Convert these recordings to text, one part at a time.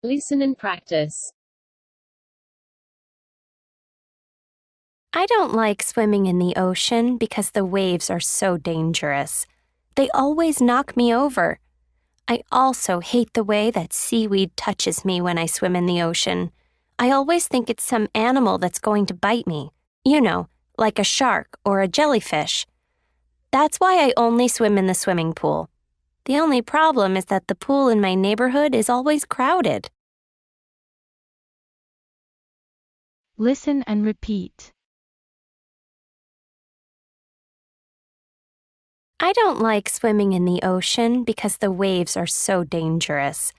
Listen and practice. I don't like swimming in the ocean because the waves are so dangerous. They always knock me over. I also hate the way that seaweed touches me when I swim in the ocean. I always think it's some animal that's going to bite me. You know, like a shark or a jellyfish. That's why I only swim in the swimming pool. The only problem is that the pool in my neighborhood is always crowded. Listen and repeat. I don't like swimming in the ocean because the waves are so dangerous.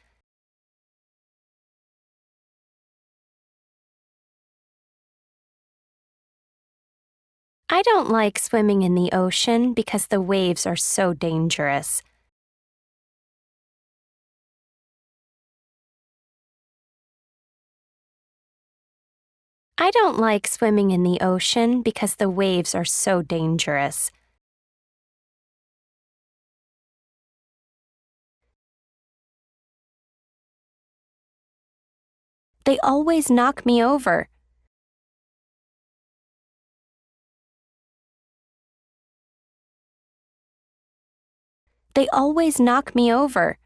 I don't like swimming in the ocean because the waves are so dangerous. I don't like swimming in the ocean because the waves are so dangerous. They always knock me over. They always knock me over.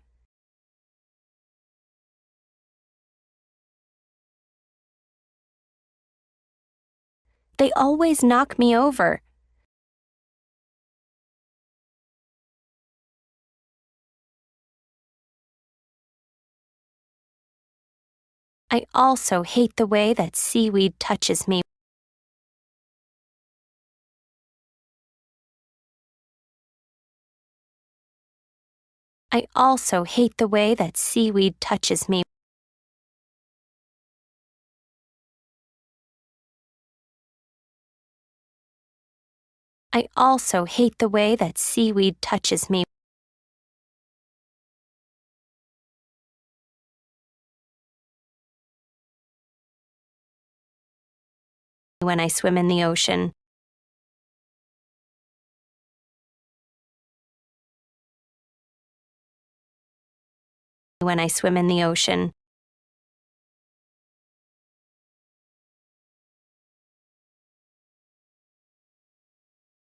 They always knock me over. I also hate the way that seaweed touches me. I also hate the way that seaweed touches me. I also hate the way that seaweed touches me. When I swim in the ocean. When I swim in the ocean.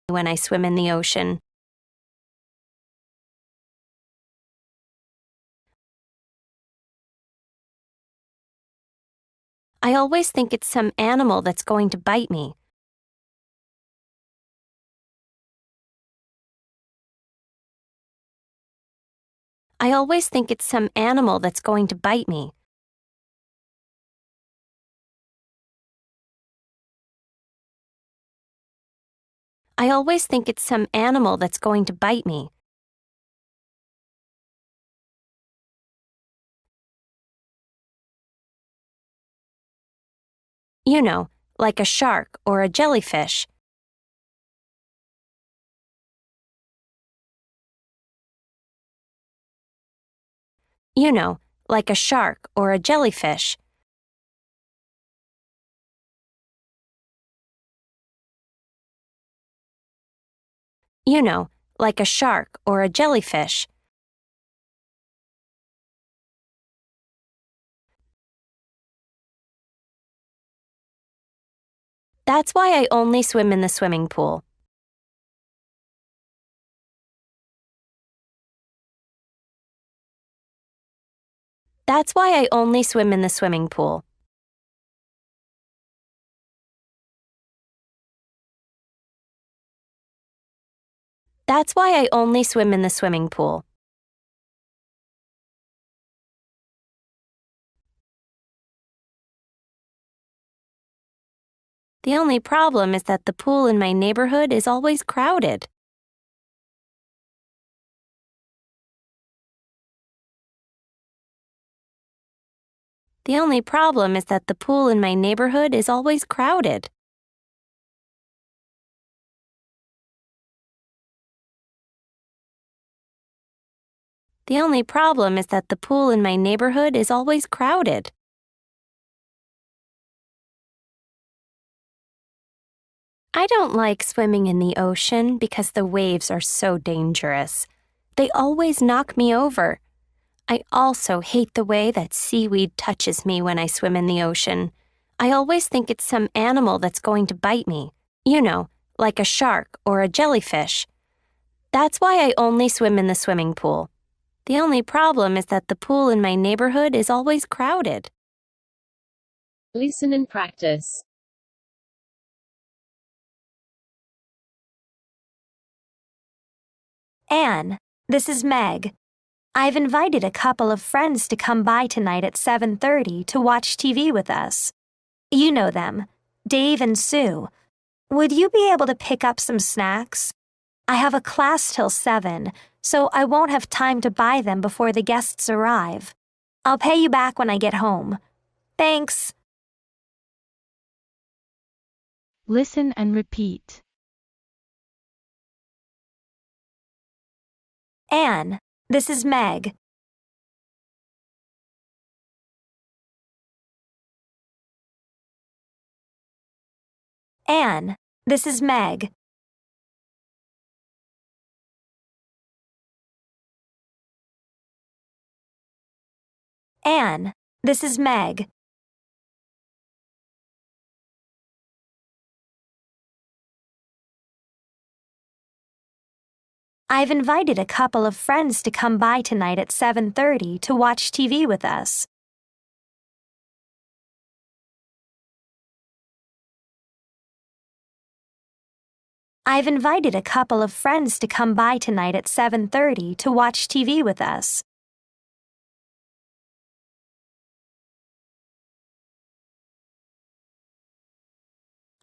When I swim in the ocean. I always think it's some animal that's going to bite me. I always think it's some animal that's going to bite me. I always think it's some animal that's going to bite me. You know, like a shark or a jellyfish. You know, like a shark or a jellyfish. You know, like a shark or a jellyfish. That's why I only swim in the swimming pool. That's why I only swim in the swimming pool. That's why I only swim in the swimming pool. The only problem is that the pool in my neighborhood is always crowded. The only problem is that the pool in my neighborhood is always crowded. The only problem is that the pool in my neighborhood is always crowded. I don't like swimming in the ocean because the waves are so dangerous. They always knock me over. I also hate the way that seaweed touches me when I swim in the ocean. I always think it's some animal that's going to bite me. You know, like a shark or a jellyfish. That's why I only swim in the swimming pool. The only problem is that the pool in my neighborhood is always crowded. Listen and practice. Anne, this is Meg. I've invited a couple of friends to come by tonight at 7:30 to watch TV with us. You know them, Dave and Sue. Would you be able to pick up some snacks? I have a class till 7, so I won't have time to buy them before the guests arrive. I'll pay you back when I get home. Thanks. Listen and repeat. Anne, this is Meg. Anne, this is Meg. Anne, this is Meg. I've invited a couple of friends to come by tonight at 7:30 to watch TV with us. I've invited a couple of friends to come by tonight at 7:30 to watch TV with us.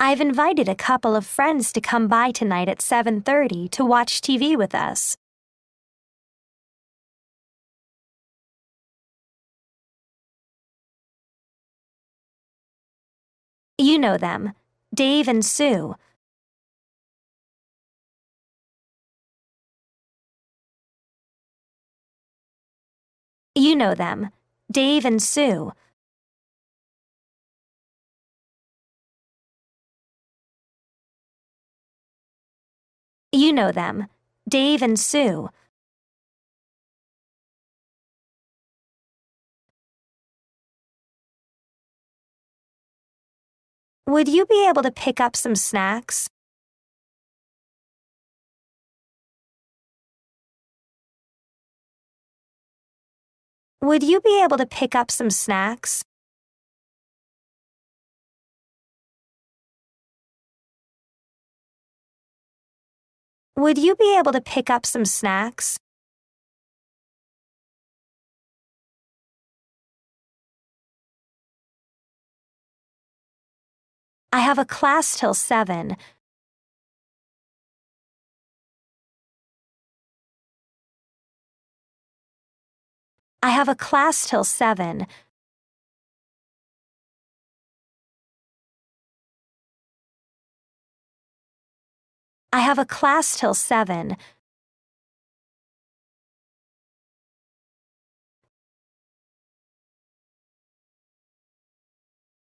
I've invited a couple of friends to come by tonight at 7:30 to watch TV with us. You know them, Dave and Sue. You know them, Dave and Sue. You know them, Dave and Sue. Would you be able to pick up some snacks? Would you be able to pick up some snacks? Would you be able to pick up some snacks? I have a class till 7. I have a class till 7. I have a class till 7.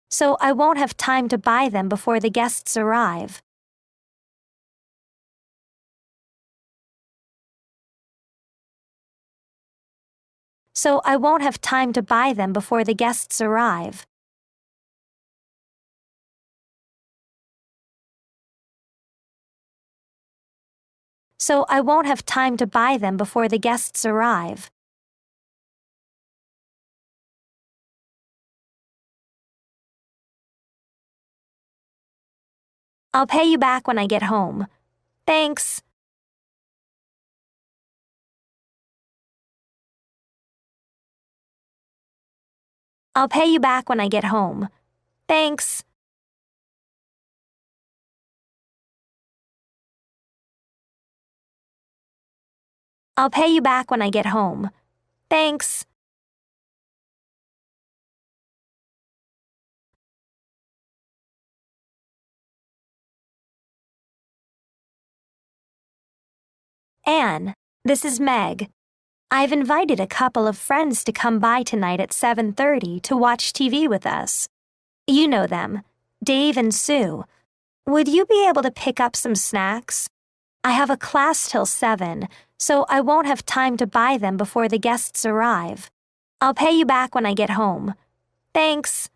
So I won't have time to buy them before the guests arrive. So I won't have time to buy them before the guests arrive. So I won't have time to buy them before the guests arrive. I'll pay you back when I get home. Thanks. I'll pay you back when I get home. Thanks. I'll pay you back when I get home. Thanks. Anne, this is Meg. I've invited a couple of friends to come by tonight at 7:30 to watch TV with us. You know them, Dave and Sue. Would you be able to pick up some snacks? I have a class till 7, so I won't have time to buy them before the guests arrive. I'll pay you back when I get home. Thanks.